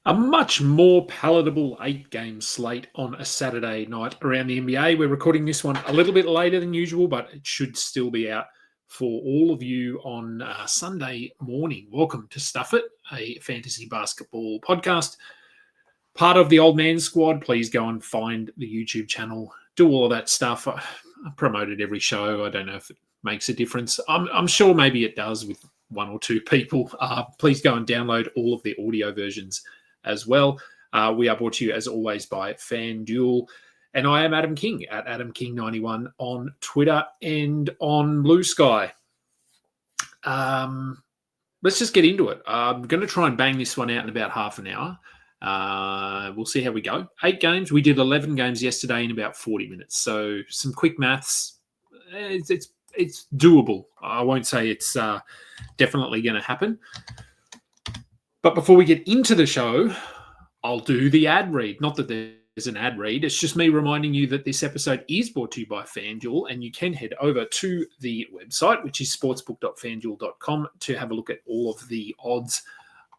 A much more palatable 8-game slate on a Saturday night around the NBA. We're recording this one a little bit later than usual, but it should still be out for all of you on Sunday morning. Welcome to Stuff It, a fantasy basketball podcast. Part of the Old Man Squad. Please go and find the YouTube channel. Do all of that stuff. I promote it every show. I don't know if it makes a difference. I'm sure maybe it does with one or two people. Please go and download all of the audio versions as well. We are brought to you, as always, by FanDuel. And I am Adam King at AdamKing91 on Twitter and on Blue Sky. Let's just get into it. I'm going to try and bang this one out in about half an hour. We'll see how we go. 8 games. We did 11 games yesterday in about 40 minutes. So some quick maths. It's doable. I won't say it's definitely going to happen. But before we get into the show, I'll do the ad read. Not that there's an ad read. It's just me reminding you that this episode is brought to you by FanDuel, and you can head over to the website, which is sportsbook.fanduel.com, to have a look at all of the odds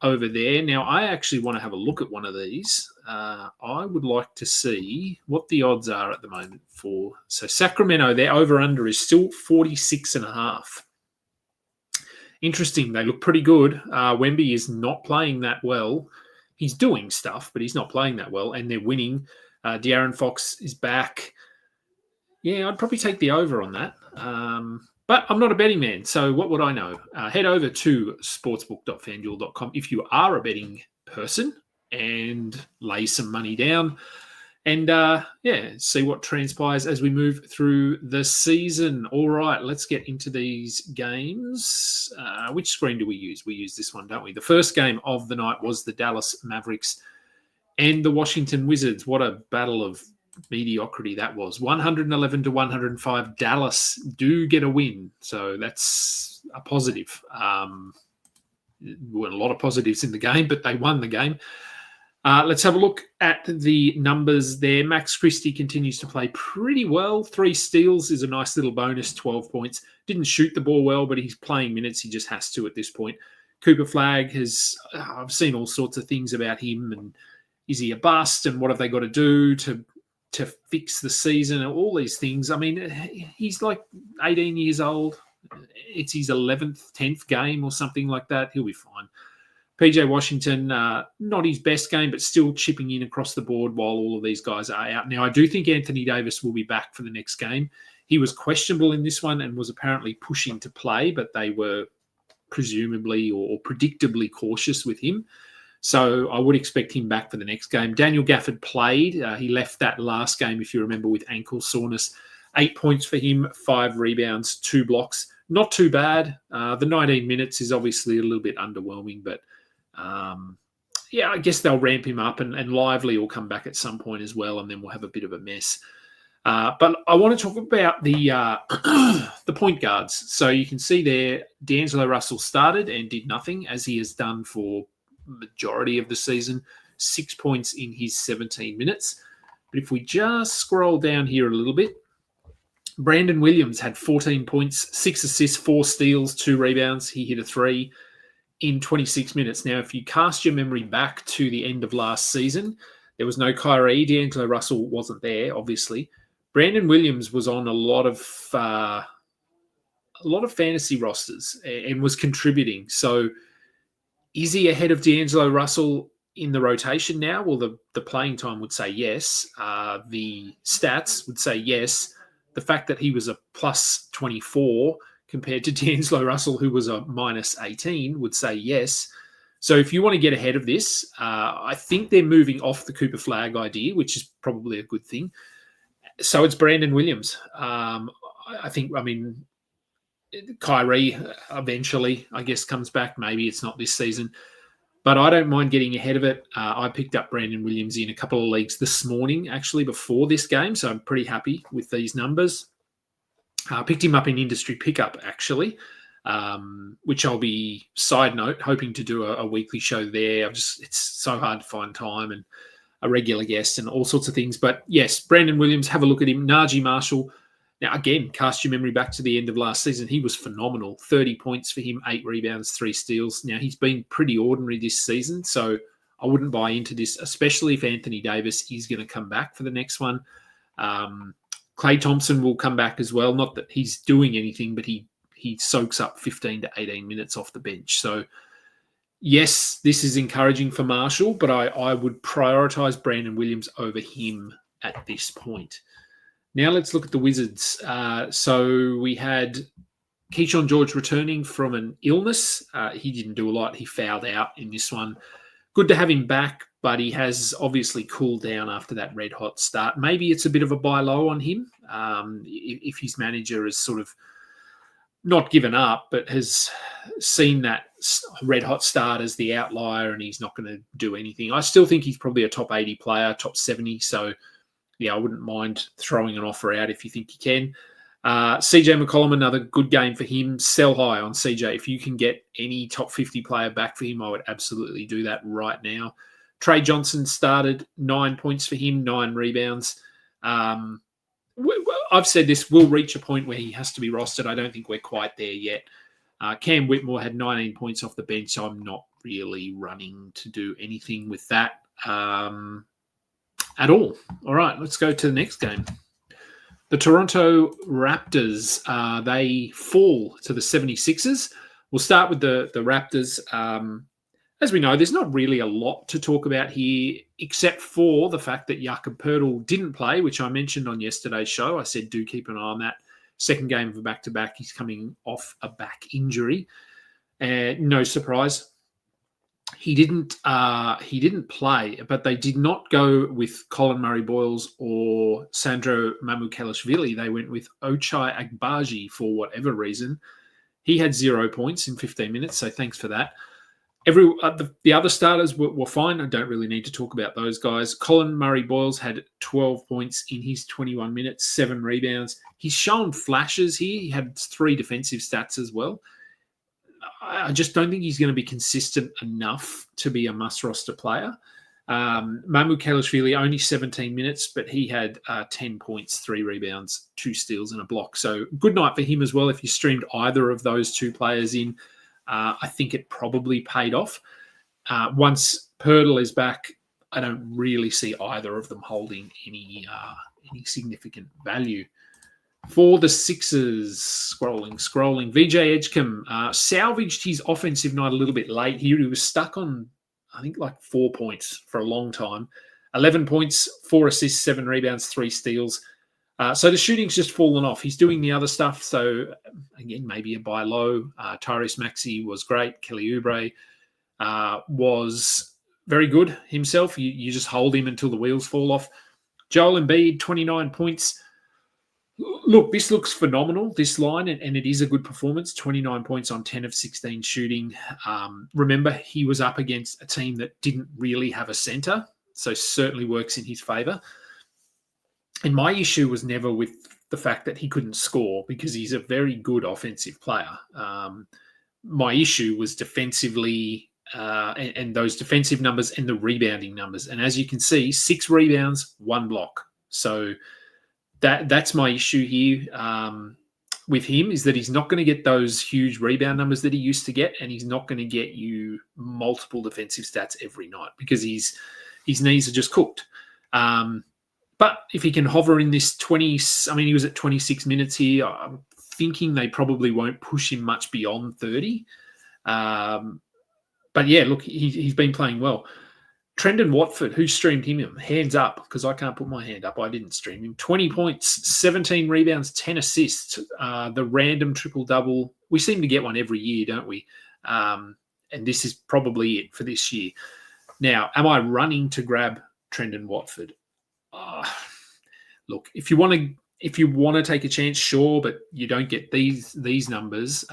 over there. Now, I actually want to have a look at one of these. I would like to see what the odds are at the moment for. So Sacramento, their over-under is still 46.5. Interesting. They look pretty good. Wemby is not playing that well. He's doing stuff, but he's not playing that well, and they're winning. De'Aaron Fox is back. Yeah, I'd probably take the over on that. But I'm not a betting man, so what would I know? Head over to sportsbook.fanduel.com if you are a betting person and lay some money down. And, see what transpires as we move through the season. All right, let's get into these games. Which screen do we use? We use this one, don't we? The first game of the night was the Dallas Mavericks and the Washington Wizards. What a battle of mediocrity that was. 111-105. Dallas do get a win, so that's a positive. There weren't a lot of positives in the game, but they won the game. Let's have a look at the numbers there. Max Christie continues to play pretty well. 3 steals is a nice little bonus, 12 points. Didn't shoot the ball well, but he's playing minutes. He just has to at this point. Cooper Flagg I've seen all sorts of things about him, and is he a bust, and what have they got to do to fix the season, and all these things. I mean, he's like 18 years old. It's his 11th, 10th game or something like that. He'll be fine. PJ Washington, not his best game, but still chipping in across the board while all of these guys are out. Now, I do think Anthony Davis will be back for the next game. He was questionable in this one and was apparently pushing to play, but they were presumably or predictably cautious with him. So I would expect him back for the next game. Daniel Gafford played. He left that last game, if you remember, with ankle soreness. 8 points for him, 5 rebounds, 2 blocks. Not too bad. The 19 minutes is obviously a little bit underwhelming, but I guess they'll ramp him up, and Lively will come back at some point as well, and then we'll have a bit of a mess. But I want to talk about the point guards. So you can see there, D'Angelo Russell started and did nothing, as he has done for majority of the season. 6 points in his 17 minutes. But if we just scroll down here a little bit, Brandon Williams had 14 points, 6 assists, 4 steals, 2 rebounds. He hit a 3 in 26 minutes. Now, if you cast your memory back to the end of last season, there was no Kyrie. D'Angelo Russell wasn't there, obviously. Brandon Williams was on a lot of fantasy rosters and was contributing. So is he ahead of D'Angelo Russell in the rotation now? Well, the playing time would say yes. The stats would say yes. The fact that he was a plus 24 compared to D'Angelo Russell, who was a minus 18, would say yes. So if you want to get ahead of this, I think they're moving off the Cooper Flagg idea, which is probably a good thing. So it's Brandon Williams. Kyrie eventually, I guess, comes back. Maybe it's not this season. But I don't mind getting ahead of it. I picked up Brandon Williams in a couple of leagues this morning, actually, before this game. So I'm pretty happy with these numbers. I picked him up in industry pickup, actually, which I'll be, side note, hoping to do a weekly show there. It's so hard to find time and a regular guest and all sorts of things. But yes, Brandon Williams, have a look at him. Najee Marshall. Now, again, cast your memory back to the end of last season. He was phenomenal. 30 points for him, 8 rebounds, 3 steals. Now, he's been pretty ordinary this season, so I wouldn't buy into this, especially if Anthony Davis is going to come back for the next one. Klay Thompson will come back as well. Not that he's doing anything, but he soaks up 15 to 18 minutes off the bench. So, yes, this is encouraging for Marshall, but I would prioritise Brandon Williams over him at this point. Now let's look at the Wizards. So we had Keyshawn George returning from an illness. He didn't do a lot. He fouled out in this one. Good to have him back, but he has obviously cooled down after that red-hot start. Maybe it's a bit of a buy low on him if his manager has sort of not given up, but has seen that red-hot start as the outlier and he's not going to do anything. I still think he's probably a top 80 player, top 70, so yeah, I wouldn't mind throwing an offer out if you think you can. CJ McCollum, another good game for him. Sell high on CJ. If you can get any top 50 player back for him, I would absolutely do that right now. Trey Johnson started, 9 points for him, 9 rebounds. I've said this will reach a point where he has to be rostered. I don't think we're quite there yet. Cam Whitmore had 19 points off the bench, so I'm not really running to do anything with that at all. All right, let's go to the next game. The Toronto Raptors, they fall to the 76ers. We'll start with the Raptors. As we know, there's not really a lot to talk about here, except for the fact that Jakob Poeltl didn't play, which I mentioned on yesterday's show. I said, do keep an eye on that. Second game of a back-to-back. He's coming off a back injury. No surprise. He didn't play, but they did not go with Colin Murray-Boyles or Sandro Mamukelashvili. They went with Ochai Agbaji for whatever reason. He had 0 points in 15 minutes, so thanks for that. The other starters were fine. I don't really need to talk about those guys. Colin Murray-Boyles had 12 points in his 21 minutes, 7 rebounds. He's shown flashes here. He had 3 defensive stats as well. I just don't think he's going to be consistent enough to be a must-roster player. Mamukelashvili, only 17 minutes, but he had 10 points, 3 rebounds, 2 steals and a block. So good night for him as well. If you streamed either of those 2 players in, I think it probably paid off. Once Poeltl is back, I don't really see either of them holding any significant value. For the Sixers, scrolling. VJ Edgecombe salvaged his offensive night a little bit late. He was stuck on, I think, like 4 points for a long time. 11 points, 4 assists, 7 rebounds, 3 steals. So the shooting's just fallen off. He's doing the other stuff. So, again, maybe a buy low. Tyrese Maxey was great. Kelly Oubre was very good himself. You just hold him until the wheels fall off. Joel Embiid, 29 points. Look, this looks phenomenal, this line, and it is a good performance. 29 points on 10 of 16 shooting. Remember, he was up against a team that didn't really have a center, so certainly works in his favor. And my issue was never with the fact that he couldn't score, because he's a very good offensive player. My issue was defensively and those defensive numbers and the rebounding numbers. And as you can see, 6 rebounds, 1 block. So that's my issue here with him, is that he's not going to get those huge rebound numbers that he used to get, and he's not going to get you multiple defensive stats every night because his knees are just cooked. But if he can hover in this 20, he was at 26 minutes here. I'm thinking they probably won't push him much beyond 30. But yeah, look, he's been playing well. Trendon Watford, who streamed him? Hands up, because I can't put my hand up. I didn't stream him. 20 points, 17 rebounds, 10 assists. The random triple-double. We seem to get one every year, don't we? And this is probably it for this year. Now, am I running to grab Trendon Watford? Look, if you want to take a chance, sure, but you don't get these numbers.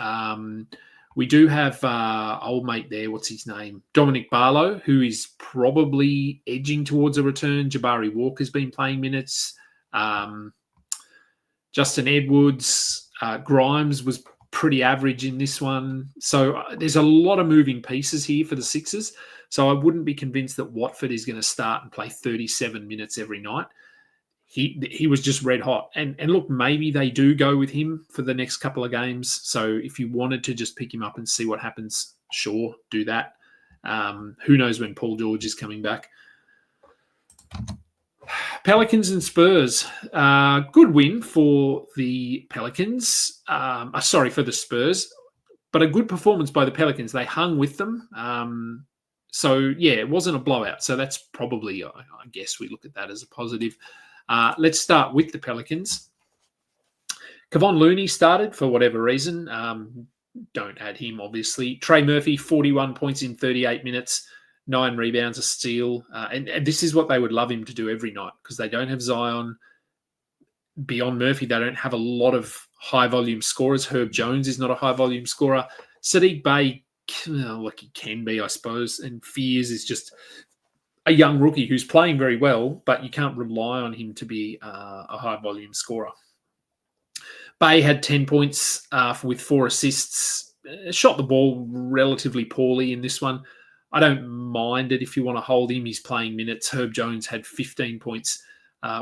We do have old mate there. What's his name? Dominic Barlow, who is probably edging towards a return. Jabari Walker's been playing minutes. Justin Edwards, Grimes was pretty average in this one. So there's a lot of moving pieces here for the Sixers. So I wouldn't be convinced that Watford is going to start and play 37 minutes every night. He was just red hot. And look, maybe they do go with him for the next couple of games. So if you wanted to just pick him up and see what happens, sure, do that. Who knows when Paul George is coming back? Pelicans and Spurs. Good win for the Pelicans. For the Spurs. But a good performance by the Pelicans. They hung with them. It wasn't a blowout. So that's probably, I guess we look at that as a positive. Let's start with the Pelicans. Kevon Looney started for whatever reason. Don't add him, obviously. Trey Murphy, 41 points in 38 minutes, 9 rebounds, a steal. And this is what they would love him to do every night because they don't have Zion. Beyond Murphy, they don't have a lot of high-volume scorers. Herb Jones is not a high-volume scorer. Sadiq Bey, he can be, I suppose. And Fears is just a young rookie who's playing very well, but you can't rely on him to be a high-volume scorer. Bey had 10 points with 4 assists. Shot the ball relatively poorly in this one. I don't mind it if you want to hold him. He's playing minutes. Herb Jones had 15 points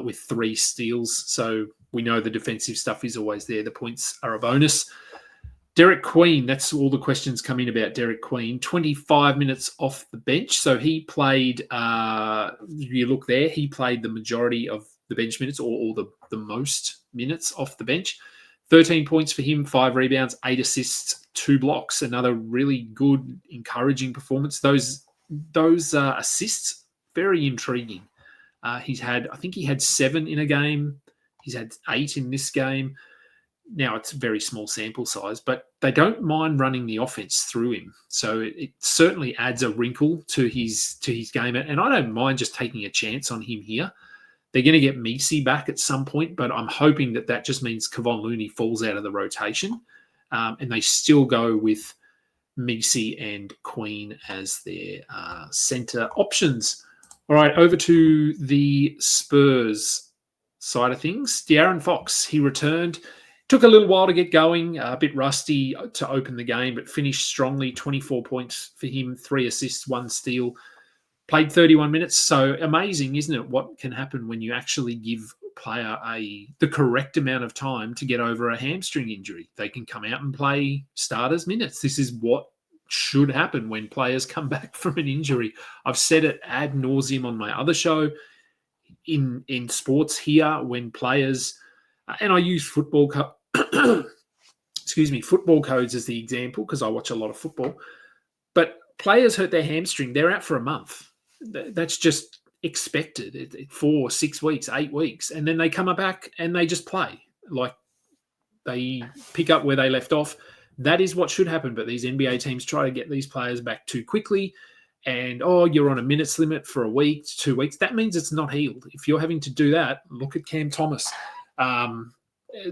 with 3 steals. So we know the defensive stuff is always there. The points are a bonus. Derek Queen, that's all the questions come in about Derek Queen. 25 minutes off the bench. So he played, you look there, he played the majority of the bench minutes or the most minutes off the bench. 13 points for him, 5 rebounds, 8 assists, 2 blocks. Another really good, encouraging performance. Those assists, very intriguing. I think he had 7 in a game. He's had 8 in this game. Now it's a very small sample size, but they don't mind running the offense through him. So it certainly adds a wrinkle to his game. And I don't mind just taking a chance on him here. They're going to get Messi back at some point, but I'm hoping that just means Kevon Looney falls out of the rotation and they still go with Messi and Queen as their center options. All right, over to the Spurs side of things. De'Aaron Fox, he returned. Took a little while to get going, a bit rusty to open the game, but finished strongly, 24 points for him, 3 assists, 1 steal. Played 31 minutes, so amazing, isn't it, what can happen when you actually give a player the correct amount of time to get over a hamstring injury. They can come out and play starters minutes. This is what should happen when players come back from an injury. I've said it ad nauseum on my other show. In sports here, when players, and I use football football codes as the example because I watch a lot of football, but players hurt their hamstring, they're out for a month. That's just expected. 4, 6 weeks, 8 weeks. And then they come back and they just play. Like they pick up where they left off. That is what should happen. But these NBA teams try to get these players back too quickly. And, you're on a minutes limit for a week, 2 weeks. That means it's not healed. If you're having to do that, look at Cam Thomas.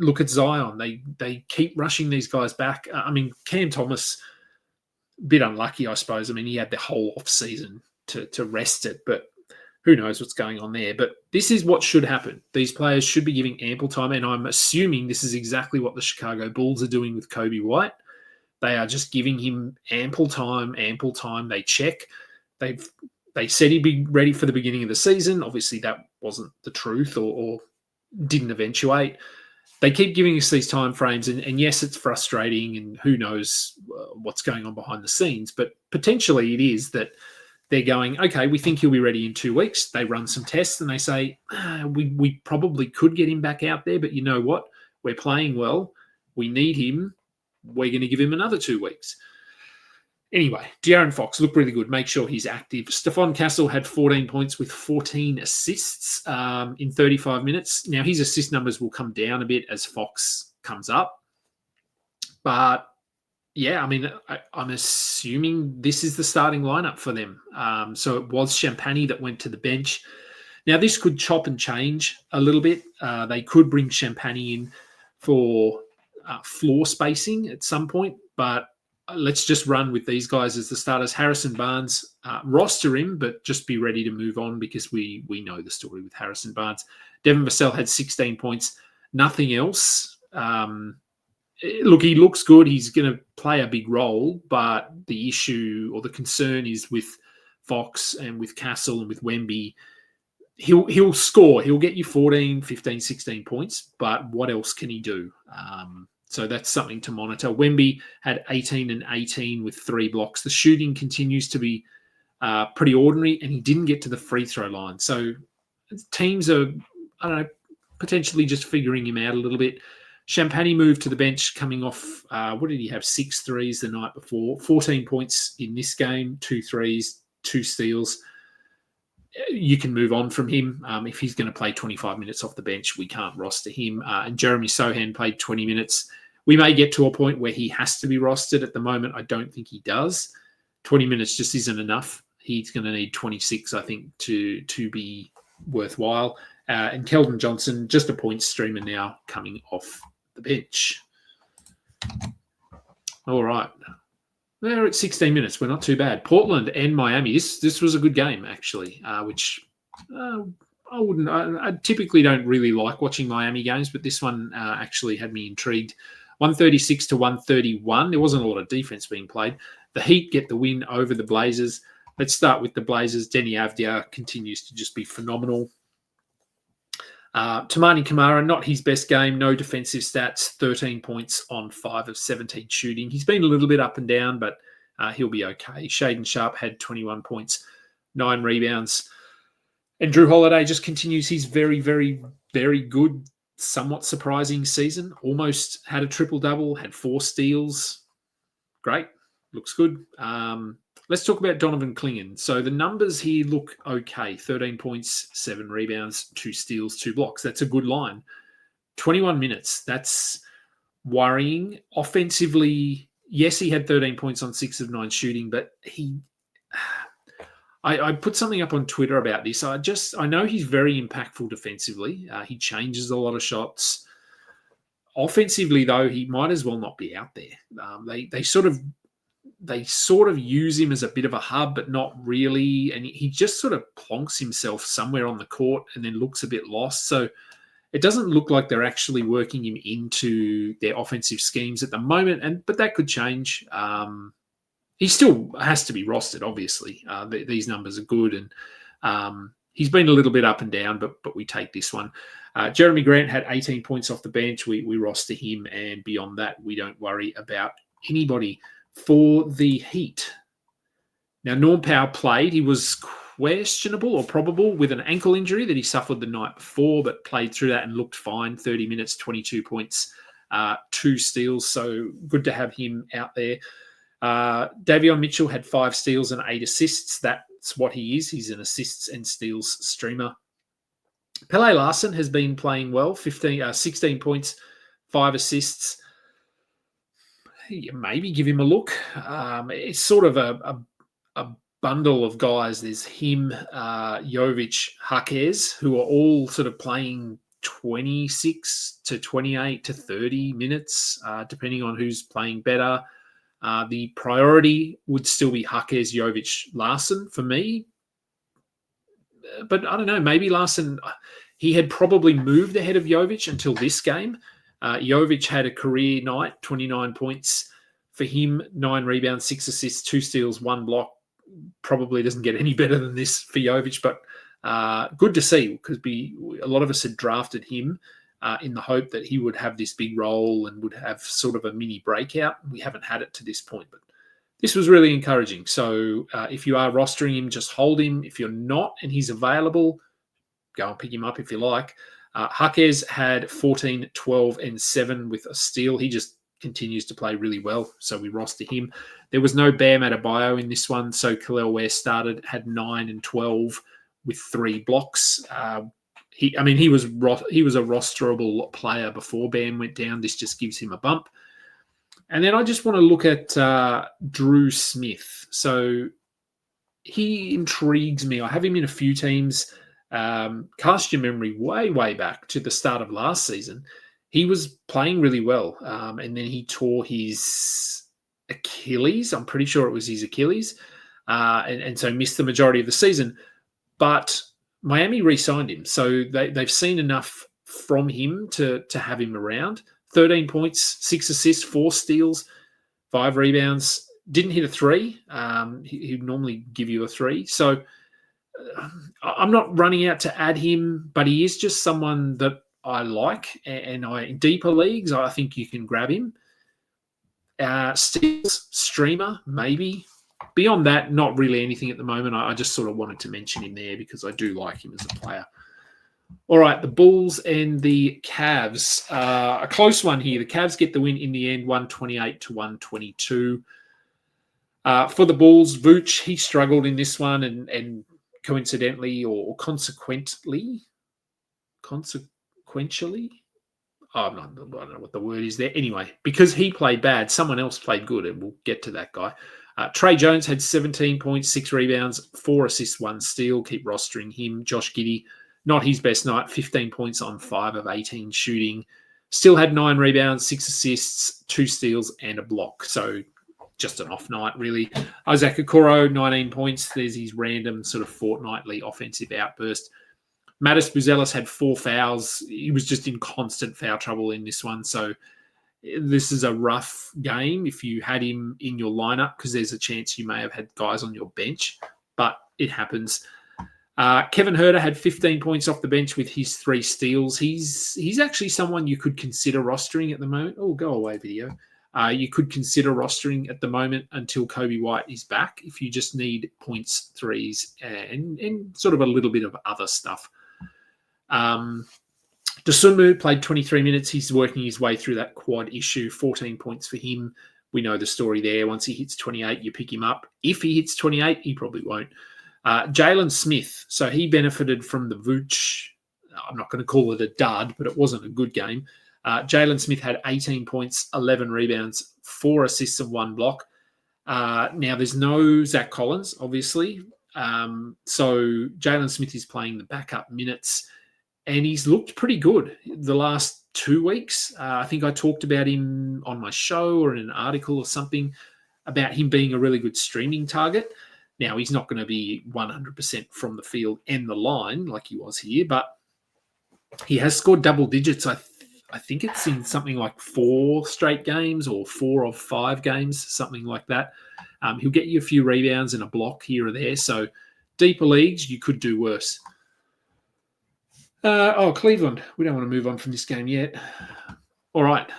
Look at Zion. They keep rushing these guys back. Cam Thomas, a bit unlucky, I suppose. He had the whole off season to rest it, but who knows what's going on there. But this is what should happen. These players should be giving ample time, and I'm assuming this is exactly what the Chicago Bulls are doing with Kobe White. They are just giving him ample time. They check. They said he'd be ready for the beginning of the season. Obviously, that wasn't the truth or didn't eventuate. They keep giving us these time frames, and yes, it's frustrating, and who knows what's going on behind the scenes, but potentially it is that they're going, okay, we think he'll be ready in 2 weeks. They run some tests and they say, we probably could get him back out there, but you know what? We're playing well. We need him. We're going to give him another 2 weeks. Anyway, De'Aaron Fox looked really good. Make sure he's active. Stephon Castle had 14 points with 14 assists in 35 minutes. Now, his assist numbers will come down a bit as Fox comes up. But, yeah, I'm assuming this is the starting lineup for them. So it was Champagny that went to the bench. Now, this could chop and change a little bit. They could bring Champagny in for floor spacing at some point, but let's just run with these guys as the starters. Harrison Barnes, roster him, but just be ready to move on because we know the story with Harrison Barnes. Devin Vassell had 16 points, nothing else. Look, he looks good. He's going to play a big role, but the issue or the concern is with Fox and with Castle and with Wemby. He'll score. He'll get you 14, 15, 16 points, but what else can he do? So that's something to monitor. Wemby had 18 and 18 with 3 blocks. The shooting continues to be pretty ordinary, and he didn't get to the free throw line. So teams are, I don't know, potentially just figuring him out a little bit. Champagny moved to the bench coming off, what did he have, 6 threes the night before, 14 points in this game, 2 threes, 2 steals. You can move on from him. If he's going to play 25 minutes off the bench, we can't roster him. And Jeremy Sohan played 20 minutes. We may get to a point where he has to be rostered. At the moment, I don't think he does. 20 minutes just isn't enough. He's going to need 26, I think, to be worthwhile. And Keldon Johnson, just a point streamer now, coming off the bench. All right. They're at 16 minutes. We're not too bad. Portland and Miami. This was a good game, actually, which I wouldn't. I typically don't really like watching Miami games, but this one actually had me intrigued. 136 to 131. There wasn't a lot of defense being played. The Heat get the win over the Blazers. Let's start with the Blazers. Denny Avdia continues to just be phenomenal. Tamani Kamara, not his best game. No defensive stats. 13 points on 5 of 17 shooting. He's been a little bit up and down, but he'll be okay. Shaden Sharp had 21 points, 9 rebounds. And Drew Holiday just continues his very, very, very good, somewhat surprising season. Almost had a triple-double, had 4 steals. Great. Looks good. Let's talk about Donovan Clingan. So the numbers here look okay. 13 points, 7 rebounds, 2 steals, 2 blocks. That's a good line. 21 minutes. That's worrying. Offensively, yes, he had 13 points on 6 of 9 shooting, but I put something up on Twitter about this. I know he's very impactful defensively. He changes a lot of shots. Offensively, though, he might as well not be out there. They sort of use him as a bit of a hub, but not really. And he just sort of plonks himself somewhere on the court and then looks a bit lost. So it doesn't look like they're actually working him into their offensive schemes at the moment. But that could change. He still has to be rostered, obviously. These numbers are good. And he's been a little bit up and down, but we take this one. Jeremy Grant had 18 points off the bench. We roster him. And beyond that, we don't worry about anybody. For the Heat. Now, Norm Powell played. He was questionable or probable with an ankle injury that he suffered the night before, but played through that and looked fine. 30 minutes, 22 points, 2 steals. So good to have him out there. Davion Mitchell had 5 steals and 8 assists. That's what he is. He's an assists and steals streamer. Pele Larson has been playing well. 16 points, 5 assists. Maybe give him a look. It's sort of a bundle of guys. There's him, Jovic, Jaquez, who are all sort of playing 26 to 28 to 30 minutes, depending on who's playing better. The priority would still be Jaquez, Jovic, Larson for me. But I don't know, maybe Larson, he had probably moved ahead of Jovic until this game. Jovic had a career night, 29 points for him, 9 rebounds, 6 assists, 2 steals, 1 block. Probably doesn't get any better than this for Jovic, but good to see because a lot of us had drafted him in the hope that he would have this big role and would have sort of a mini breakout. We haven't had it to this point, but this was really encouraging. So if you are rostering him, just hold him. If you're not and he's available, go and pick him up if you like. Jaquez had 14, 12, and 7 with a steal. He just continues to play really well, so we roster him. There was no Bam Adebayo in this one, so Khalil Ware had 9 and 12 with 3 blocks. He was a rosterable player before Bam went down. This just gives him a bump. And then I just want to look at Drew Smith. So he intrigues me. I have him in a few teams. Cast your memory way back to the start of last season. He was playing really well, and then he tore his Achilles. I'm pretty sure it was his Achilles, and so missed the majority of the season. But Miami re-signed him, so they've seen enough from him to have him around. 13 points, 6 assists, 4 steals, 5 rebounds. Didn't hit a 3. He'd normally give you a 3. So I'm not running out to add him, but he is just someone that I like, and in deeper leagues, I think you can grab him. Steals, streamer, maybe. beyond that, not really anything at the moment. I just sort of wanted to mention him there because I do like him as a player. All right, the Bulls and the Cavs. A close one here. The Cavs get the win in the end, 128-122. For the Bulls, Vooch, he struggled in this one and coincidentally or consequently, I don't know what the word is there. Anyway, because he played bad, someone else played good, and we'll get to that guy. Trey Jones had 17 points, 6 rebounds, 4 assists, 1 steal. Keep rostering him. Josh Giddey, not his best night, 15 points on 5 of 18 shooting. Still had 9 rebounds, 6 assists, 2 steals, and a block. So just an off night, really. Isaac Okoro, 19 points. There's his random sort of fortnightly offensive outburst. Mattis Buzelis had 4 fouls. He was just in constant foul trouble in this one. So this is a rough game if you had him in your lineup because there's a chance you may have had guys on your bench, but it happens. Kevin Huerter had 15 points off the bench with his 3 steals. He's actually someone you could consider rostering at the moment. Oh, go away, video. You could consider rostering at the moment until Kobe White is back if you just need points, threes, and sort of a little bit of other stuff. Dosunmu played 23 minutes. He's working his way through that quad issue. 14 points for him. We know the story there. Once he hits 28, you pick him up. If he hits 28, he probably won't. Jalen Smith. So he benefited from the Vooch. I'm not going to call it a dud, but it wasn't a good game. Jalen Smith had 18 points, 11 rebounds, 4 assists and 1 block. Now, there's no Zach Collins, obviously. So Jalen Smith is playing the backup minutes, and he's looked pretty good the last 2 weeks. I think I talked about him on my show or in an article or something about him being a really good streaming target. Now, he's not going to be 100% from the field and the line like he was here, but he has scored double digits. I think it's in something like 4 straight games or 4 of 5 games, something like that. He'll get you a few rebounds and a block here or there. So deeper leagues, you could do worse. Cleveland. We don't want to move on from this game yet. All right.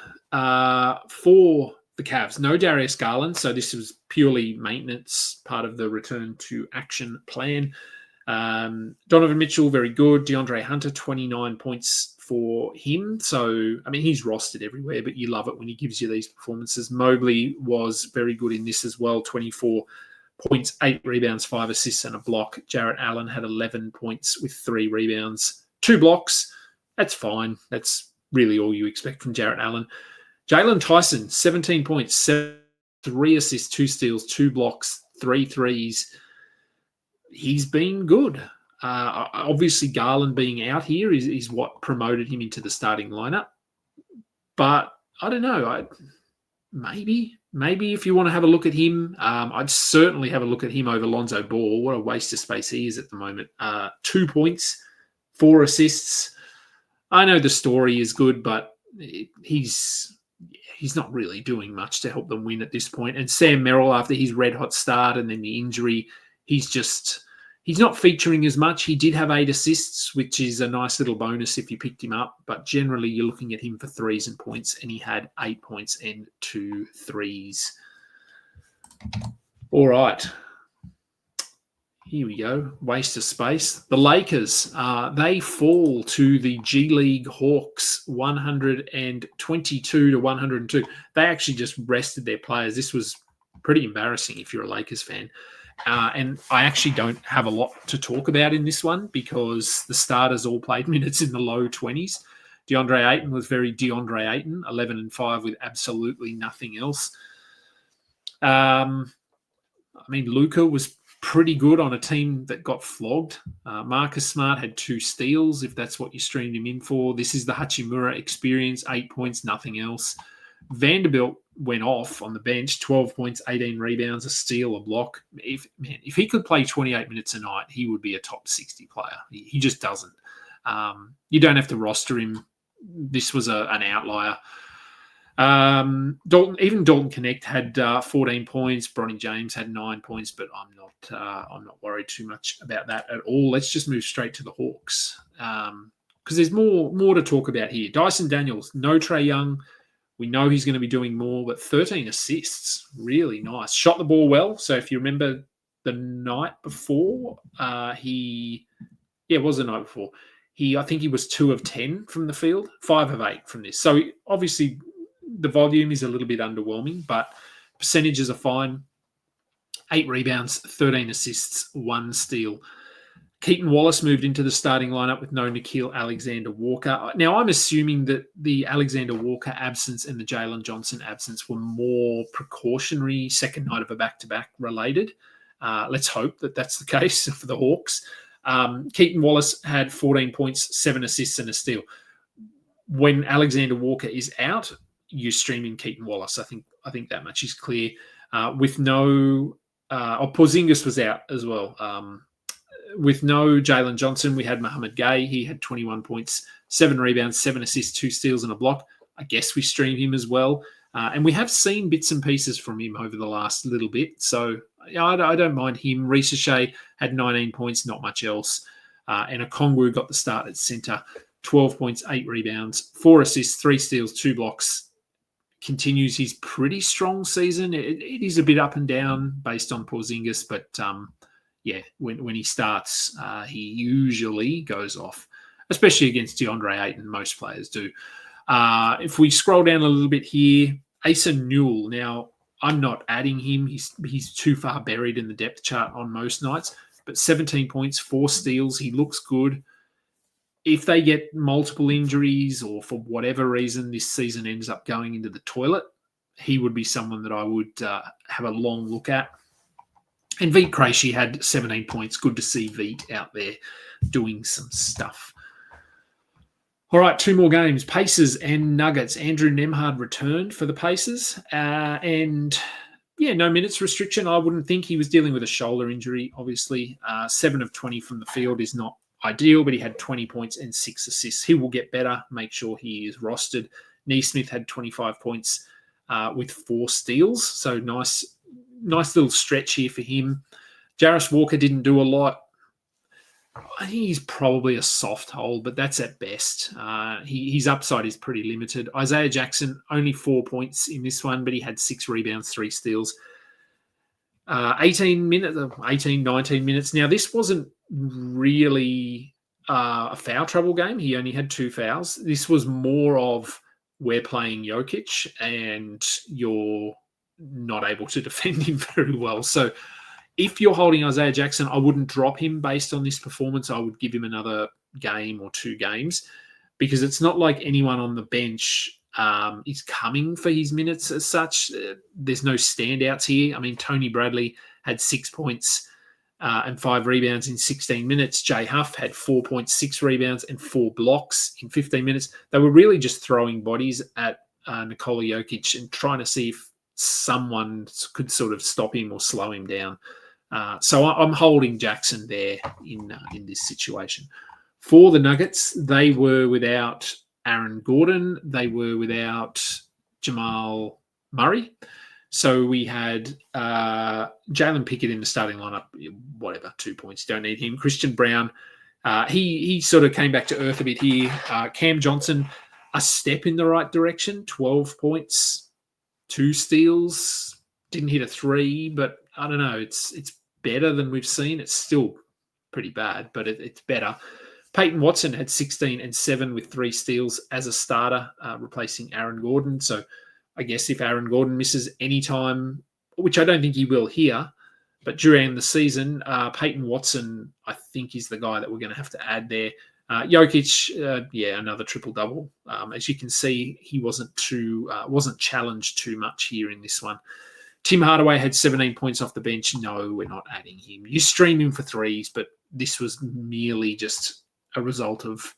For the Cavs, no Darius Garland. So this was purely maintenance, part of the return to action plan. Donovan Mitchell, very good. DeAndre Hunter, 29 points for him. So, I mean, he's rostered everywhere, but you love it when he gives you these performances. Mobley was very good in this as well. 24 points, 8 rebounds, 5 assists, and a block. Jarrett Allen had 11 points with 3 rebounds, 2 blocks. That's fine. That's really all you expect from Jarrett Allen. Jalen Tyson, 17 points, 3 assists, 2 steals, 2 blocks, 3 threes. He's been good. Obviously, Garland being out here is what promoted him into the starting lineup. But I don't know. Maybe if you want to have a look at him, I'd certainly have a look at him over Lonzo Ball. What a waste of space he is at the moment. 2 points, 4 assists. I know the story is good, but he's not really doing much to help them win at this point. And Sam Merrill, after his red-hot start and then the injury, he's not featuring as much. He did have 8 assists, which is a nice little bonus if you picked him up. But generally, you're looking at him for threes and points, and he had 8 points and 2 threes. All right. Here we go. Waste of space. The Lakers, they fall to the G League Hawks 122-102. They actually just rested their players. This was pretty embarrassing if you're a Lakers fan. And I actually don't have a lot to talk about in this one because the starters all played minutes in the low 20s. DeAndre Ayton was very DeAndre Ayton, 11 and 5 with absolutely nothing else. Luka was pretty good on a team that got flogged. Marcus Smart had 2 steals, if that's what you streamed him in for. This is the Hachimura experience, 8 points, nothing else. Vanderbilt went off on the bench, 12 points, 18 rebounds, a steal, a block. If he could play 28 minutes a night, he would be a top 60 player. He just doesn't. You don't have to roster him. This was an outlier. Dalton Connect had 14 points. Bronny James had 9 points, but I'm not worried too much about that at all. Let's just move straight to the Hawks because there's more to talk about here. Dyson Daniels, no Trae Young. We know he's going to be doing more, but 13 assists, really nice. Shot the ball well. So if you remember the night before, it was the night before. I think he was 2 of 10 from the field, 5 of 8 from this. So obviously the volume is a little bit underwhelming, but percentages are fine. 8 rebounds, 13 assists, 1 steal. Keaton Wallace moved into the starting lineup with no Nickeil Alexander-Walker. Now, I'm assuming that the Alexander-Walker absence and the Jalen Johnson absence were more precautionary, second night of a back-to-back related. Let's hope that that's the case for the Hawks. Keaton Wallace had 14 points, 7 assists, and a steal. When Alexander-Walker is out, you stream in Keaton Wallace. I think that much is clear. With no... Porzingis was out as well. With no Jalen Johnson, we had Mohamed Gay. He had 21 points, 7 rebounds, 7 assists, 2 steals, and a block. I guess we stream him as well. And we have seen bits and pieces from him over the last little bit. So I don't mind him. Ricochet had 19 points, not much else. And Okongwu got the start at centre. 12 points, 8 rebounds, 4 assists, 3 steals, 2 blocks. Continues his pretty strong season. It is a bit up and down based on Porzingis, but when he starts, he usually goes off, especially against DeAndre Ayton. Most players do. If we scroll down a little bit here, Asa Newell. Now, I'm not adding him. He's too far buried in the depth chart on most nights, but 17 points, 4 steals. He looks good. If they get multiple injuries or for whatever reason this season ends up going into the toilet, he would be someone that I would have a long look at. And Veet Krejci had 17 points. Good to see Veet out there doing some stuff. All right, 2 more games. Pacers and Nuggets. Andrew Nembhard returned for the Pacers. No minutes restriction. I wouldn't think. He was dealing with a shoulder injury, obviously. 7 of 20 from the field is not ideal, but he had 20 points and 6 assists. He will get better. Make sure he is rostered. Neesmith had 25 points with 4 steals. So nice little stretch here for him. Jarris Walker didn't do a lot. I think he's probably a soft hold, but that's at best. His upside is pretty limited. Isaiah Jackson, only 4 points in this one, but he had 6 rebounds, 3 steals. 19 minutes. Now, this wasn't really a foul trouble game. He only had 2 fouls. This was more of we're playing Jokic and you're not able to defend him very well. So if you're holding Isaiah Jackson, I wouldn't drop him based on this performance. I would give him another game or 2 games because it's not like anyone on the bench is coming for his minutes as such. There's no standouts here. I mean, Tony Bradley had 6 points and 5 rebounds in 16 minutes. Jay Huff had 4 points, 6 rebounds, and 4 blocks in 15 minutes. They were really just throwing bodies at Nikola Jokic and trying to see if someone could sort of stop him or slow him down. So I'm holding Jackson there in this situation. For the Nuggets, they were without Aaron Gordon. They were without Jamal Murray. So we had Jalen Pickett in the starting lineup, 2 points. Don't need him. Christian Brown, he sort of came back to earth a bit here. Cam Johnson, a step in the right direction, 12 points, 2 steals, didn't hit a 3, but I don't know. It's better than we've seen. It's still pretty bad, but it's better. Peyton Watson had 16 and 7 with 3 steals as a starter, replacing Aaron Gordon. So I guess if Aaron Gordon misses any time, which I don't think he will here, but during the season, Peyton Watson, I think, is the guy that we're going to have to add there. Jokic, another triple-double. As you can see, he wasn't challenged too much here in this one. Tim Hardaway had 17 points off the bench. No, we're not adding him. You stream him for 3s, but this was merely just a result of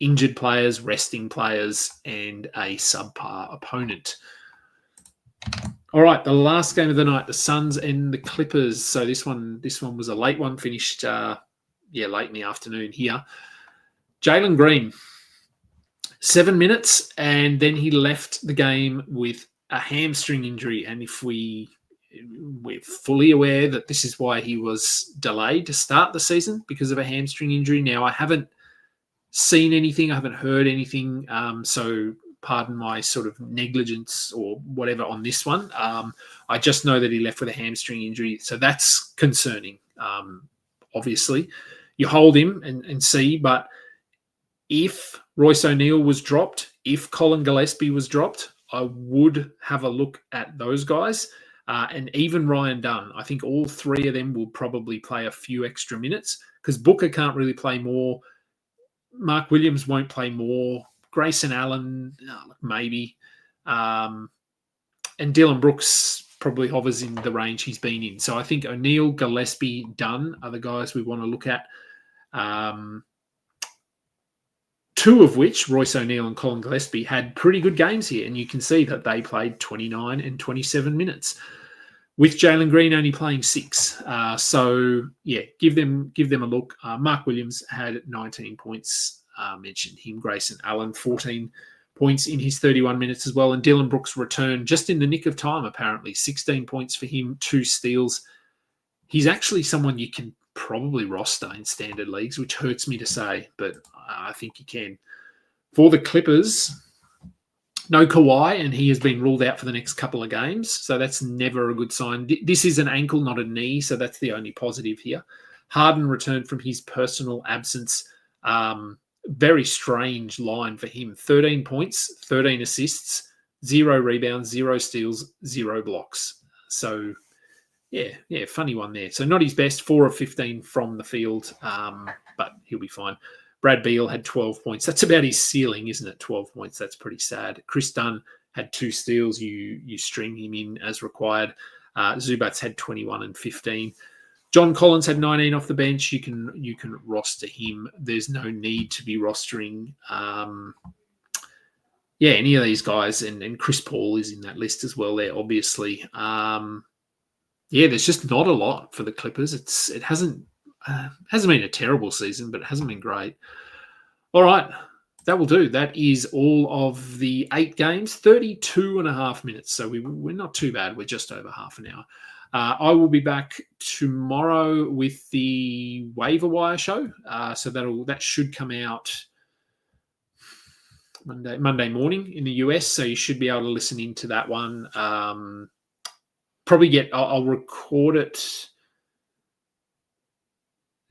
injured players, resting players, and a subpar opponent. All right, the last game of the night, the Suns and the Clippers. So this one was a late one, finished late in the afternoon here. Jalen Green, 7 minutes, and then he left the game with a hamstring injury. And if we're fully aware that this is why he was delayed to start the season, because of a hamstring injury. Now, I haven't seen anything. I haven't heard anything. So pardon my sort of negligence or whatever on this one. I just know that he left with a hamstring injury, so that's concerning. Obviously, you hold him and see, but if Royce O'Neal was dropped, if Colin Gillespie was dropped, I would have a look at those guys. And even Ryan Dunn. I think all three of them will probably play a few extra minutes because Booker can't really play more. Mark Williams won't play more. Grayson Allen, maybe. And Dylan Brooks probably hovers in the range he's been in. So I think O'Neal, Gillespie, Dunn are the guys we want to look at. Two of which, Royce O'Neal and Colin Gillespie, had pretty good games here. And you can see that they played 29 and 27 minutes, with Jalen Green only playing 6. So, yeah, give them a look. Mark Williams had 19 points. Mentioned him. Grayson Allen, 14 points in his 31 minutes as well. And Dylan Brooks returned just in the nick of time, apparently. 16 points for him, 2 steals. He's actually someone you can probably roster in standard leagues, which hurts me to say, but I think you can. For the Clippers, no Kawhi, and he has been ruled out for the next couple of games, so that's never a good sign. This is an ankle, not a knee, so that's the only positive here. Harden returned from his personal absence. Very strange line for him. 13 points, 13 assists, 0 rebounds, 0 steals, 0 blocks. So, yeah, funny one there. So not his best, 4 of 15 from the field, but he'll be fine. Brad Beal had 12 points. That's about his ceiling, isn't it? 12 points. That's pretty sad. Chris Dunn had 2 steals. You string him in as required. Zubats had 21 and 15. John Collins had 19 off the bench. You can roster him. There's no need to be rostering any of these guys. And Chris Paul is in that list as well there, obviously. There's just not a lot for the Clippers. It hasn't been a terrible season, but it hasn't been great. All right, that will do. That is all of the 8 games, 32 and a half minutes. So we're not too bad. We're just over half an hour. I will be back tomorrow with the waiver wire show. So that should come out Monday morning in the US. So you should be able to listen into that one. I'll record it.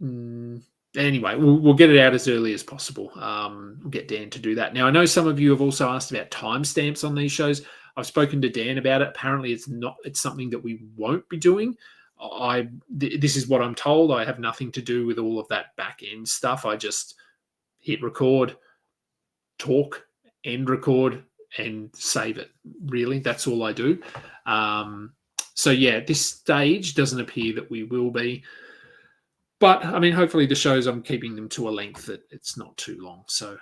Anyway, we'll get it out as early as possible. We'll get Dan to do that. Now, I know some of you have also asked about timestamps on these shows. I've spoken to Dan about it. Apparently, it's something that we won't be doing. This is what I'm told. I have nothing to do with all of that back end stuff. I just hit record, talk, end record, and save it. Really, that's all I do. So yeah, at this stage, doesn't appear that we will be. But, I mean, hopefully the shows, I'm keeping them to a length that it's not too long. So,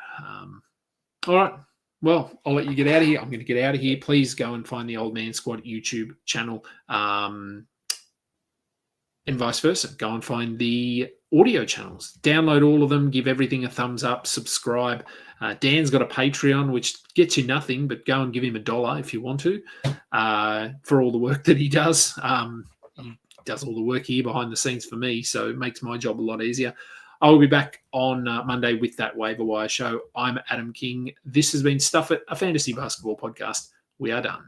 all right. Well, I'll let you get out of here. I'm going to get out of here. Please go and find the Old Man Squad YouTube channel and vice versa. Go and find the audio channels. Download all of them. Give everything a thumbs up. Subscribe. Dan's got a Patreon, which gets you nothing, but go and give him $1 if you want to for all the work that he does. He does all the work here behind the scenes for me, so it makes my job a lot easier. I will be back on Monday with that waiver wire show. I'm Adam King. This has been Stuff It, a fantasy basketball podcast. We are done.